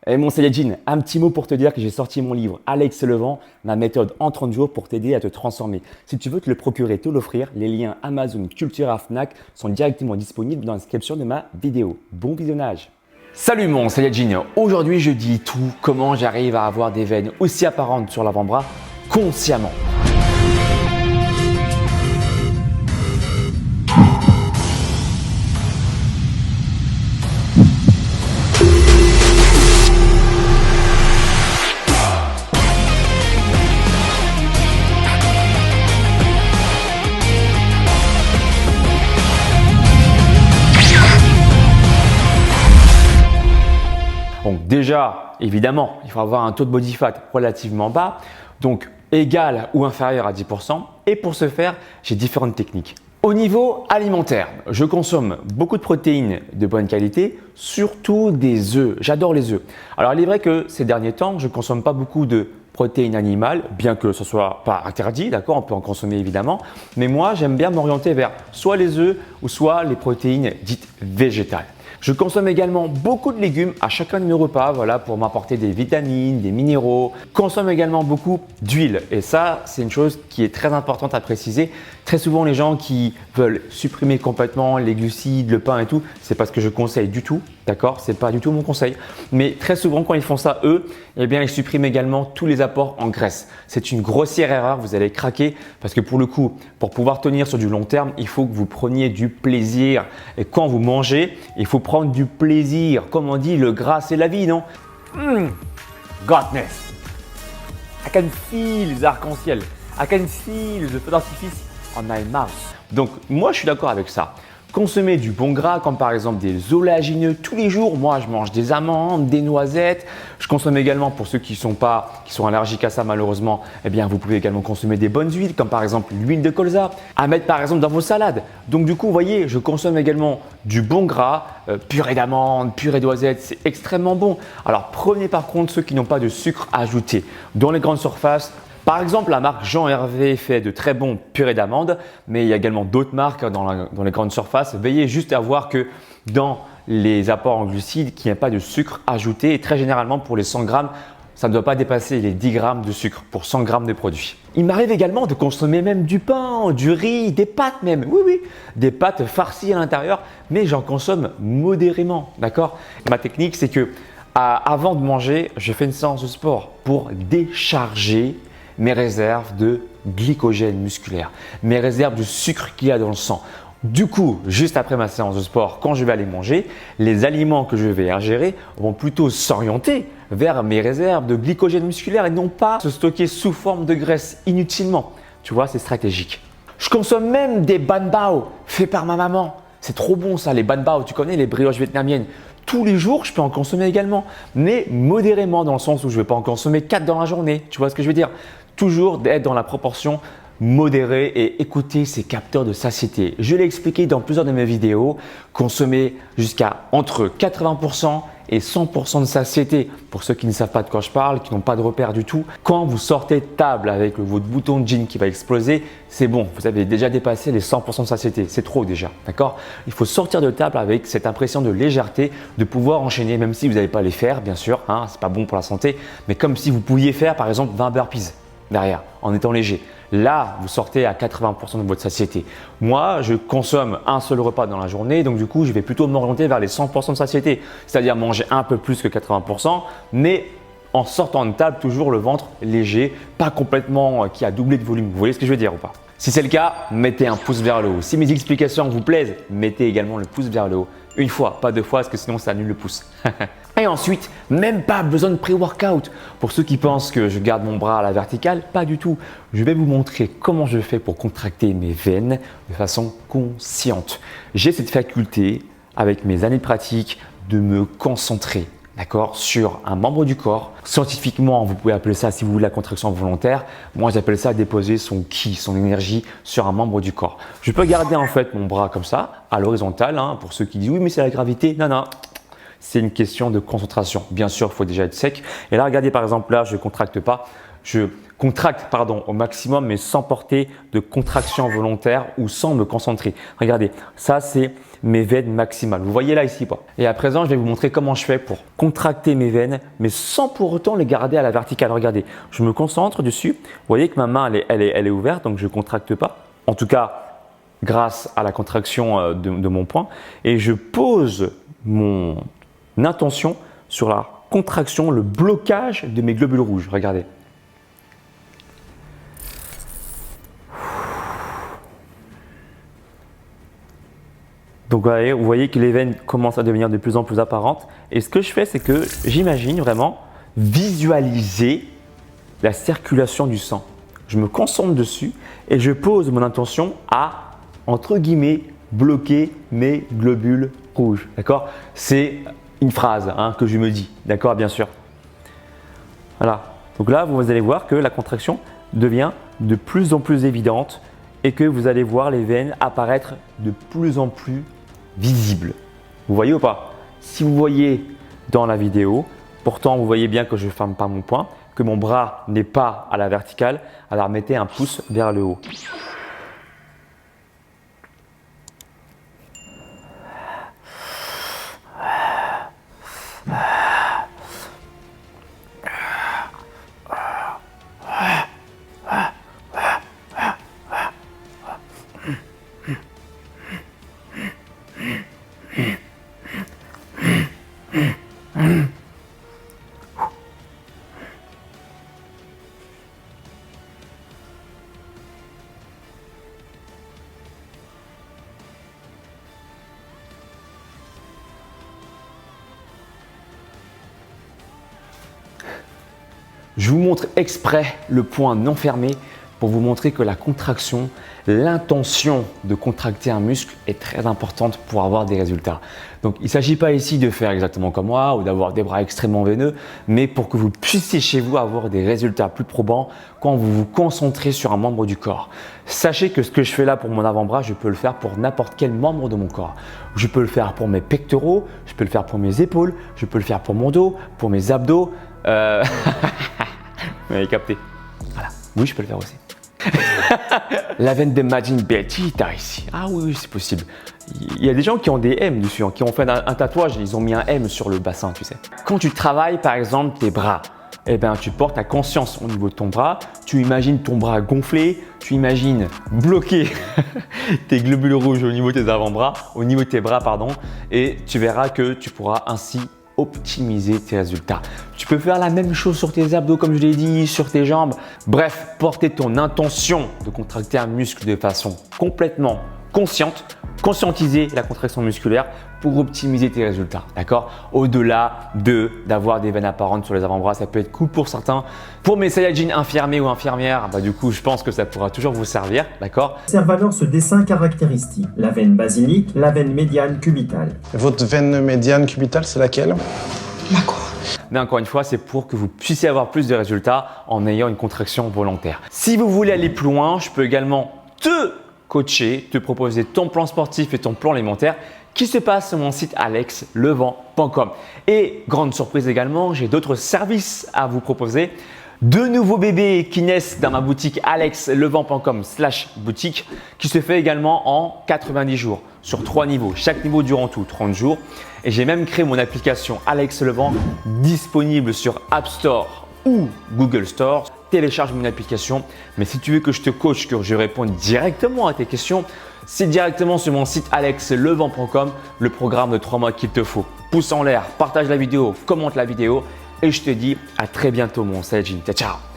Et mon Saiyajin, un petit mot pour te dire que j'ai sorti mon livre Alex le vent, ma méthode en 30 jours pour t'aider à te transformer. Si tu veux te le procurer, te l'offrir, les liens Amazon, Cultura, Fnac sont directement disponibles dans la description de ma vidéo. Bon visionnage. Salut mon Saiyajin, aujourd'hui je dis tout comment j'arrive à avoir des veines aussi apparentes sur l'avant-bras consciemment. Donc déjà, évidemment, il faut avoir un taux de body fat relativement bas, donc égal ou inférieur à 10%. Et pour ce faire, j'ai différentes techniques. Au niveau alimentaire, je consomme beaucoup de protéines de bonne qualité, surtout des œufs. J'adore les œufs. Alors il est vrai que ces derniers temps, je ne consomme pas beaucoup de protéines animales, bien que ce soit pas interdit, d'accord, on peut en consommer évidemment. Mais moi, j'aime bien m'orienter vers soit les œufs ou soit les protéines dites végétales. Je consomme également beaucoup de légumes à chacun de mes repas, voilà, pour m'apporter des vitamines, des minéraux. Je consomme également beaucoup d'huile et ça, c'est une chose qui est très importante à préciser. Très souvent, les gens qui veulent supprimer complètement les glucides, le pain et tout, c'est pas ce que je conseille du tout, d'accord? C'est pas du tout mon conseil. Mais très souvent, quand ils font ça, eux, eh bien, ils suppriment également tous les apports en graisse. C'est une grossière erreur, vous allez craquer parce que pour le coup, pour pouvoir tenir sur du long terme, il faut que vous preniez du plaisir. Et quand vous mangez, il faut prendre du plaisir. Comme on dit, le gras, c'est la vie, non? Godness. I can feel the arc-en-ciel. I can feel the feu d'artifice on my mouth. Donc, moi, je suis d'accord avec ça. Consommer du bon gras, comme par exemple des oléagineux tous les jours. Moi, je mange des amandes, des noisettes. Je consomme également, pour ceux qui sont allergiques à ça malheureusement, eh bien, vous pouvez également consommer des bonnes huiles, comme par exemple l'huile de colza, à mettre par exemple dans vos salades. Donc du coup, vous voyez, je consomme également du bon gras, purée d'amandes, purée d'oisettes, c'est extrêmement bon. Alors prenez par contre ceux qui n'ont pas de sucre ajouté. Dans les grandes surfaces, par exemple, la marque Jean Hervé fait de très bons purées d'amandes, mais il y a également d'autres marques dans les grandes surfaces. Veillez juste à voir que dans les apports en glucides, qu'il n'y a pas de sucre ajouté. Et très généralement, pour les 100 grammes, ça ne doit pas dépasser les 10 grammes de sucre pour 100 grammes de produit. Il m'arrive également de consommer même du pain, du riz, des pâtes même. Oui, des pâtes farcies à l'intérieur, mais j'en consomme modérément, d'accord? Ma technique, c'est que avant de manger, je fais une séance de sport pour décharger mes réserves de glycogène musculaire, mes réserves de sucre qu'il y a dans le sang. Du coup, juste après ma séance de sport, quand je vais aller manger, les aliments que je vais ingérer vont plutôt s'orienter vers mes réserves de glycogène musculaire et non pas se stocker sous forme de graisse inutilement. Tu vois, c'est stratégique. Je consomme même des ban bao faits par ma maman. C'est trop bon ça, les ban bao, tu connais les brioches vietnamiennes. Tous les jours, je peux en consommer également, mais modérément dans le sens où je ne vais pas en consommer 4 dans la journée. Tu vois ce que je veux dire? Toujours d'être dans la proportion modérée et écouter ces capteurs de satiété. Je l'ai expliqué dans plusieurs de mes vidéos, consommer jusqu'à entre 80% et 100% de satiété. Pour ceux qui ne savent pas de quoi je parle, qui n'ont pas de repère du tout, quand vous sortez de table avec votre bouton de jean qui va exploser, c'est bon, vous avez déjà dépassé les 100% de satiété. C'est trop déjà, d'accord? Il faut sortir de table avec cette impression de légèreté, de pouvoir enchaîner, même si vous n'allez pas les faire, bien sûr, hein, c'est pas bon pour la santé, mais comme si vous pouviez faire par exemple 20 burpees derrière, en étant léger. Là, vous sortez à 80% de votre satiété. Moi, je consomme un seul repas dans la journée, donc du coup, je vais plutôt m'orienter vers les 100% de satiété, c'est-à-dire manger un peu plus que 80%, mais en sortant de table, toujours le ventre léger, pas complètement qui a doublé de volume. Vous voyez ce que je veux dire ou pas? Si c'est le cas, mettez un pouce vers le haut. Si mes explications vous plaisent, mettez également le pouce vers le haut. Une fois, pas deux fois, parce que sinon ça annule le pouce. Et ensuite, même pas besoin de pré-workout. Pour ceux qui pensent que je garde mon bras à la verticale, pas du tout. Je vais vous montrer comment je fais pour contracter mes veines de façon consciente. J'ai cette faculté, avec mes années de pratique, de me concentrer, d'accord, sur un membre du corps. Scientifiquement, vous pouvez appeler ça, si vous voulez, la contraction volontaire. Moi, j'appelle ça déposer son ki, son énergie sur un membre du corps. Je peux garder en fait mon bras comme ça, à l'horizontale, hein, pour ceux qui disent oui, mais c'est la gravité. Non, non. C'est une question de concentration. Bien sûr, il faut déjà être sec. Et là, regardez par exemple, là, je ne contracte pas. Je contracte au maximum mais sans porter de contraction volontaire ou sans me concentrer. Regardez, ça c'est mes veines maximales. Vous voyez là ici pas. Et à présent, je vais vous montrer comment je fais pour contracter mes veines mais sans pour autant les garder à la verticale. Regardez, je me concentre dessus. Vous voyez que ma main elle est ouverte donc je ne contracte pas. En tout cas, grâce à la contraction de mon poing et je pose mon intention sur la contraction, le blocage de mes globules rouges. Regardez. Donc vous voyez que les veines commencent à devenir de plus en plus apparentes et ce que je fais c'est que j'imagine vraiment visualiser la circulation du sang. Je me concentre dessus et je pose mon intention à entre guillemets, bloquer mes globules rouges. D'accord? C'est une phrase que je me dis. D'accord? Bien sûr. Voilà. Donc là, vous allez voir que la contraction devient de plus en plus évidente et que vous allez voir les veines apparaître de plus en plus visibles. Vous voyez ou pas? Si vous voyez dans la vidéo, pourtant vous voyez bien que je ne ferme pas mon poing, que mon bras n'est pas à la verticale, alors mettez un pouce vers le haut. Je vous montre exprès le point non fermé pour vous montrer que la contraction, l'intention de contracter un muscle est très importante pour avoir des résultats. Donc il ne s'agit pas ici de faire exactement comme moi ou d'avoir des bras extrêmement veineux, mais pour que vous puissiez chez vous avoir des résultats plus probants quand vous vous concentrez sur un membre du corps. Sachez que ce que je fais là pour mon avant-bras, je peux le faire pour n'importe quel membre de mon corps. Je peux le faire pour mes pectoraux, je peux le faire pour mes épaules, je peux le faire pour mon dos, pour mes abdos. Vous m'avez capté. Voilà. Oui, je peux le faire aussi. La veine de Majin Betita ici. Ah oui, c'est possible. Il y a des gens qui ont des M dessus, qui ont fait un tatouage, ils ont mis un M sur le bassin, tu sais. Quand tu travailles par exemple tes bras, tu portes ta conscience au niveau de ton bras, tu imagines ton bras gonflé, tu imagines bloquer tes globules rouges au niveau de tes avant-bras, au niveau de tes bras, pardon, et tu verras que tu pourras ainsi optimiser tes résultats. Tu peux faire la même chose sur tes abdos comme je l'ai dit, sur tes jambes. Bref, porter ton intention de contracter un muscle de façon complètement consciente, conscientiser la contraction musculaire pour optimiser tes résultats. D'accord? Au-delà d'avoir des veines apparentes sur les avant-bras, ça peut être cool pour certains. Pour mes Saiyajins infirmiers ou infirmières, du coup, je pense que ça pourra toujours vous servir. D'accord? Observe alors ce dessin caractéristique. La veine basilique, la veine médiane cubitale. Votre veine médiane cubitale, c'est laquelle? La quoi? Mais encore une fois, c'est pour que vous puissiez avoir plus de résultats en ayant une contraction volontaire. Si vous voulez aller plus loin, je peux également te coacher, te proposer ton plan sportif et ton plan alimentaire qui se passe sur mon site alexlevent.com. Et grande surprise également, j'ai d'autres services à vous proposer. De nouveaux bébés qui naissent dans ma boutique alexlevent.com/boutique qui se fait également en 90 jours sur 3 niveaux, chaque niveau durant tout 30 jours. Et j'ai même créé mon application Alex Levent disponible sur App Store ou Google Store. Télécharge mon application. Mais si tu veux que je te coach, que je réponde directement à tes questions, c'est directement sur mon site alexlevent.com, le programme de 3 mois qu'il te faut. Pouce en l'air, partage la vidéo, commente la vidéo et je te dis à très bientôt mon Saiyajin. Ciao, ciao.